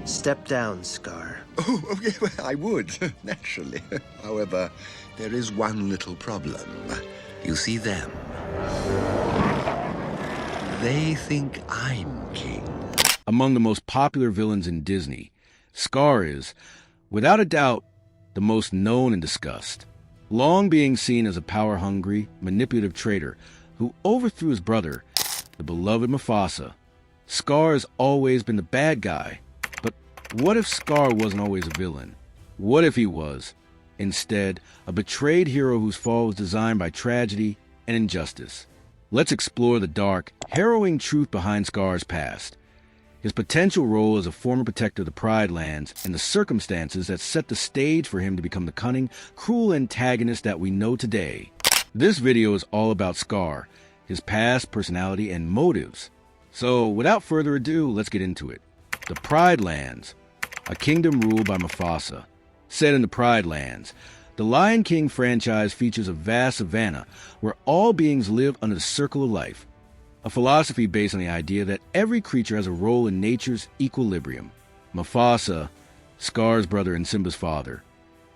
Step down, Scar. Oh, okay, well, I would, naturally. However, there is one little problem. You see them? They think I'm king. Among the most popular villains in Disney, Scar is, without a doubt, the most known and discussed. Long being seen as a power-hungry, manipulative traitor who overthrew his brother, the beloved Mufasa, Scar has always been the bad guy. But what if Scar wasn't always a villain? What if he was, instead, a betrayed hero whose fall was designed by tragedy and injustice? Let's explore the dark, harrowing truth behind Scar's past, his potential role as a former protector of the Pride Lands, and the circumstances that set the stage for him to become the cunning, cruel antagonist that we know today. This video is all about Scar, his past, personality, and motives. So, without further ado, let's get into it. The Pride Lands, a kingdom ruled by Mufasa. Set in the Pride Lands, the Lion King franchise features a vast savanna where all beings live under the circle of life, a philosophy based on the idea that every creature has a role in nature's equilibrium. Mufasa, Scar's brother and Simba's father,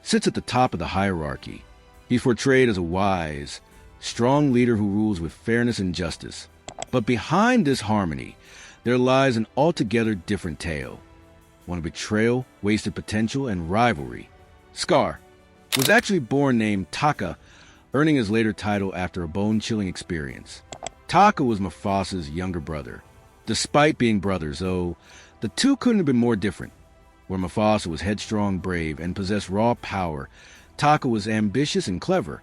sits at the top of the hierarchy. He's portrayed as a wise, strong leader who rules with fairness and justice. But behind this harmony, there lies an altogether different tale. One of betrayal, wasted potential, and rivalry. Scar was actually born named Taka, earning his later title after a bone-chilling experience. Taka was Mufasa's younger brother. Despite being brothers, though, the two couldn't have been more different. Where Mufasa was headstrong, brave, and possessed raw power, Taka was ambitious and clever,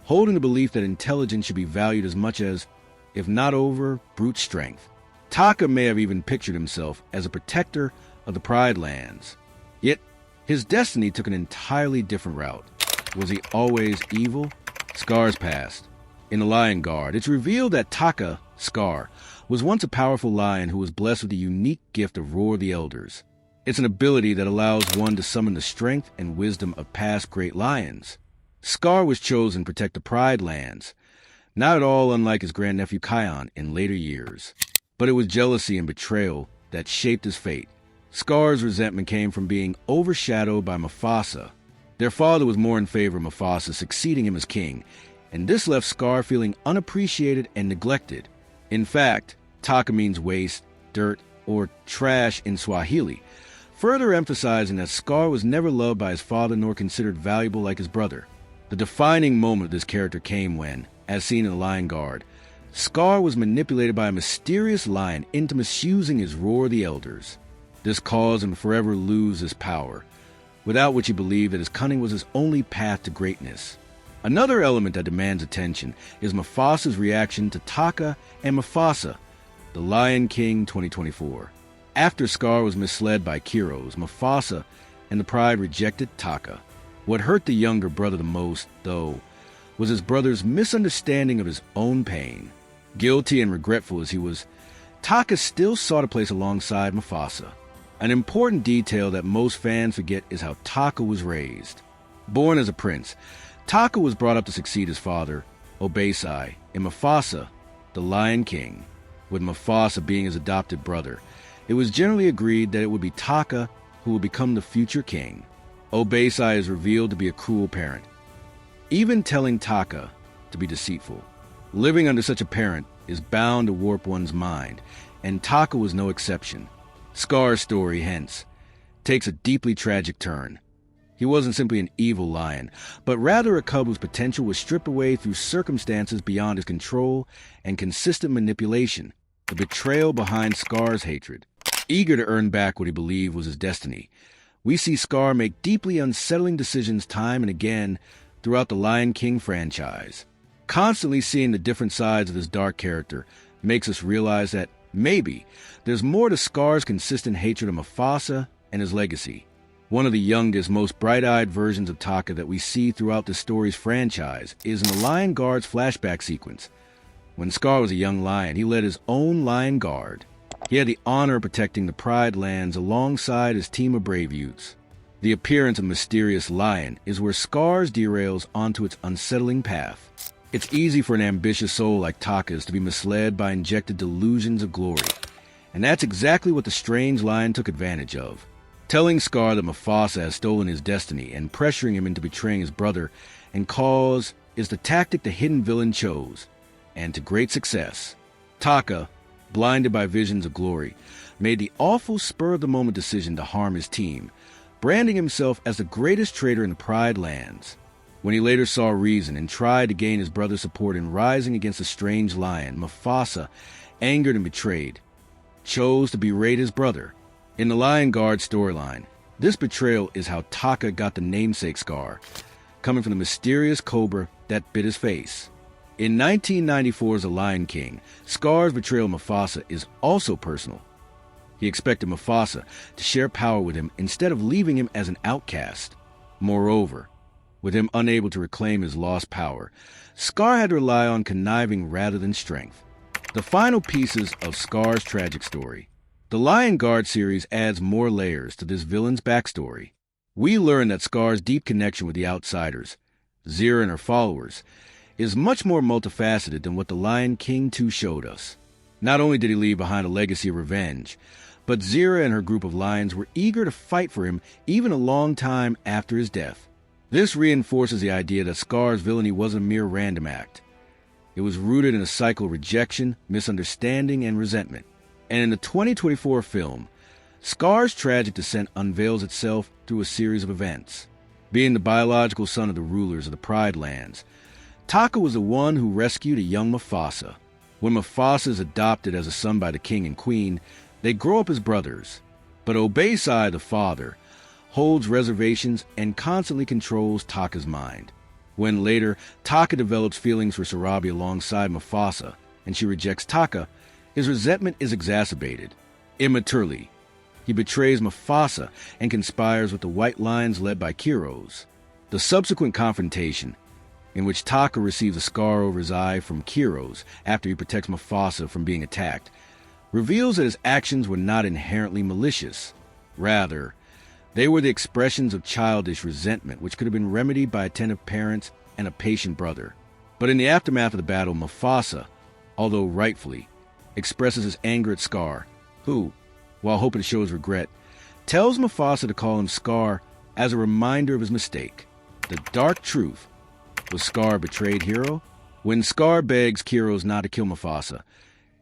holding the belief that intelligence should be valued as much as, if not over, brute strength. Taka may have even pictured himself as a protector of the Pride Lands. Yet, his destiny took an entirely different route. Was he always evil? Scar's past. In the Lion Guard, it's revealed that Taka, Scar, was once a powerful lion who was blessed with the unique gift of Roar the Elders. It's an ability that allows one to summon the strength and wisdom of past great lions. Scar was chosen to protect the Pride Lands, not at all unlike his grandnephew Kion in later years. But it was jealousy and betrayal that shaped his fate. Scar's resentment came from being overshadowed by Mufasa. Their father was more in favor of Mufasa succeeding him as king, and this left Scar feeling unappreciated and neglected. In fact, Taka means waste, dirt, or trash in Swahili, further emphasizing that Scar was never loved by his father nor considered valuable like his brother. The defining moment of this character came when, as seen in the Lion Guard, Scar was manipulated by a mysterious lion into misusing his Roar the Elders. This caused him to forever lose his power, without which he believed that his cunning was his only path to greatness. Another element that demands attention is Mufasa's reaction to Taka and Mufasa, The Lion King 2024. After Scar was misled by Kiros, Mufasa and the Pride rejected Taka. What hurt the younger brother the most, though, was his brother's misunderstanding of his own pain. Guilty and regretful as he was, Taka still sought a place alongside Mufasa. An important detail that most fans forget is how Taka was raised. Born as a prince, Taka was brought up to succeed his father, Obesai, in Mufasa, the Lion King. With Mufasa being his adopted brother, it was generally agreed that it would be Taka who would become the future king. Obesai is revealed to be a cruel parent, even telling Taka to be deceitful. Living under such a parent is bound to warp one's mind, and Taka was no exception. Scar's story, hence, takes a deeply tragic turn. He wasn't simply an evil lion, but rather a cub whose potential was stripped away through circumstances beyond his control and consistent manipulation, the betrayal behind Scar's hatred. Eager to earn back what he believed was his destiny, we see Scar make deeply unsettling decisions time and again throughout the Lion King franchise. Constantly seeing the different sides of this dark character makes us realize that maybe there's more to Scar's consistent hatred of Mufasa and his legacy. One of the youngest, most bright-eyed versions of Taka that we see throughout the story's franchise is in the Lion Guard's flashback sequence. When Scar was a young lion, he led his own Lion Guard. He had the honor of protecting the Pride Lands alongside his team of brave youths. The appearance of Mysterious Lion is where Scar's derails onto its unsettling path. It's easy for an ambitious soul like Taka's to be misled by injected delusions of glory. And that's exactly what the strange lion took advantage of. telling Scar that Mufasa has stolen his destiny and pressuring him into betraying his brother and cause is the tactic the hidden villain chose, and to great success. Taka, blinded by visions of glory, made the awful spur-of-the-moment decision to harm his team, branding himself as the greatest traitor in the Pride Lands. When he later saw reason and tried to gain his brother's support in rising against the strange lion, Mufasa, angered and betrayed, chose to berate his brother. In the Lion Guard storyline, this betrayal is how Taka got the namesake scar, coming from the mysterious cobra that bit his face. In 1994's The Lion King, Scar's betrayal of Mufasa is also personal. He expected Mufasa to share power with him instead of leaving him as an outcast. Moreover, with him unable to reclaim his lost power, Scar had to rely on conniving rather than strength. The final pieces of Scar's tragic story. The Lion Guard series adds more layers to this villain's backstory. We learn that Scar's deep connection with the outsiders, Zira and her followers, is much more multifaceted than what The Lion King 2 showed us. Not only did he leave behind a legacy of revenge, but Zira and her group of lions were eager to fight for him even a long time after his death. This reinforces the idea that Scar's villainy wasn't a mere random act. It was rooted in a cycle of rejection, misunderstanding, and resentment. And in the 2024 film, Scar's tragic descent unveils itself through a series of events. Being the biological son of the rulers of the Pride Lands, Taka was the one who rescued a young Mufasa. When Mufasa is adopted as a son by the king and queen, they grow up as brothers. But Obeisai, the father, holds reservations and constantly controls Taka's mind. When later, Taka develops feelings for Sarabi alongside Mufasa, and she rejects Taka, his resentment is exacerbated. Immaturely, he betrays Mufasa and conspires with the White Lions led by Kiros. The subsequent confrontation, in which Taka receives a scar over his eye from Kiros after he protects Mufasa from being attacked, reveals that his actions were not inherently malicious. Rather, they were the expressions of childish resentment which could have been remedied by attentive parents and a patient brother. But in the aftermath of the battle, Mufasa, although rightfully, expresses his anger at Scar, who, while hoping to show his regret, tells Mufasa to call him Scar as a reminder of his mistake. The dark truth: was Scar a betrayed hero? When Scar begs Kiros not to kill Mufasa,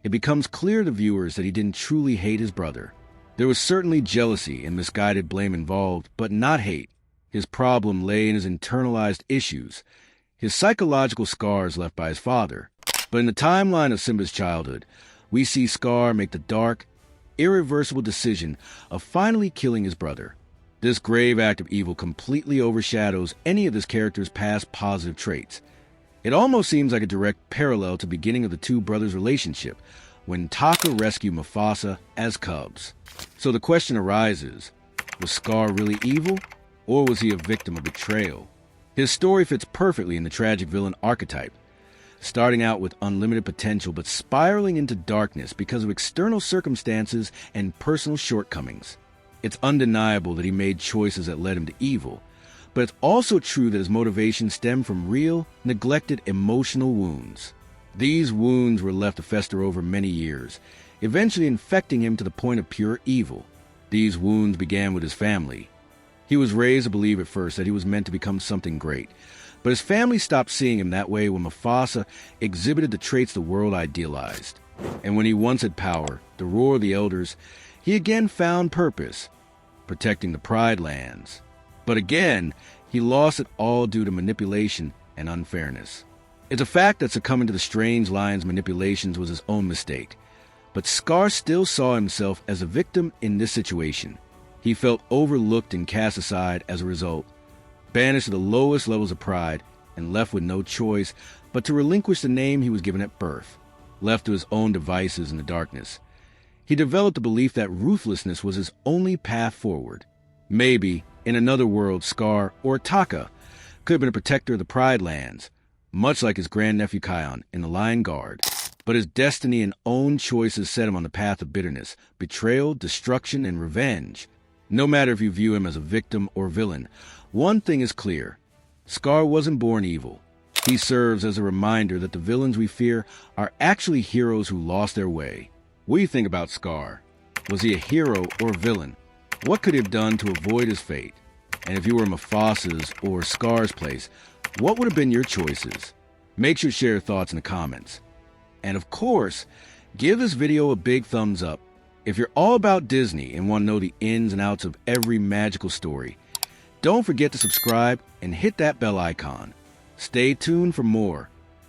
it becomes clear to viewers that he didn't truly hate his brother. There was certainly jealousy and misguided blame involved, but not hate. His problem lay in his internalized issues, his psychological scars left by his father. But in the timeline of Simba's childhood, we see Scar make the dark, irreversible decision of finally killing his brother. This grave act of evil completely overshadows any of this character's past positive traits. It almost seems like a direct parallel to the beginning of the two brothers' relationship, when Taka rescued Mufasa as cubs. So the question arises, was Scar really evil, or was he a victim of betrayal? His story fits perfectly in the tragic villain archetype, starting out with unlimited potential but spiraling into darkness because of external circumstances and personal shortcomings. It's undeniable that he made choices that led him to evil, but it's also true that his motivation stemmed from real, neglected emotional wounds. These wounds were left to fester over many years, eventually infecting him to the point of pure evil. These wounds began with his family. He was raised to believe at first that he was meant to become something great, but his family stopped seeing him that way when Mufasa exhibited the traits the world idealized. And when he once had power, the roar of the elders, he again found purpose, protecting the Pride Lands. But again, he lost it all due to manipulation and unfairness. It's a fact that succumbing to the strange lion's manipulations was his own mistake, but Scar still saw himself as a victim in this situation. He felt overlooked and cast aside as a result, banished to the lowest levels of pride, and left with no choice but to relinquish the name he was given at birth. Left to his own devices in the darkness, he developed the belief that ruthlessness was his only path forward. Maybe, in another world, Scar, or Taka, could have been a protector of the Pride Lands, much like his grandnephew Kion in the Lion Guard. But his destiny and own choices set him on the path of bitterness, betrayal, destruction, and revenge. No matter if you view him as a victim or villain, one thing is clear: Scar wasn't born evil. He serves as a reminder that the villains we fear are actually heroes who lost their way. What do you think about Scar? Was he a hero or villain? What could he have done to avoid his fate? And if you were Mufasa's or Scar's place, what would have been your choices? Make sure to share your thoughts in the comments. And of course, give this video a big thumbs up. If you're all about Disney and want to know the ins and outs of every magical story, don't forget to subscribe and hit that bell icon. Stay tuned for more.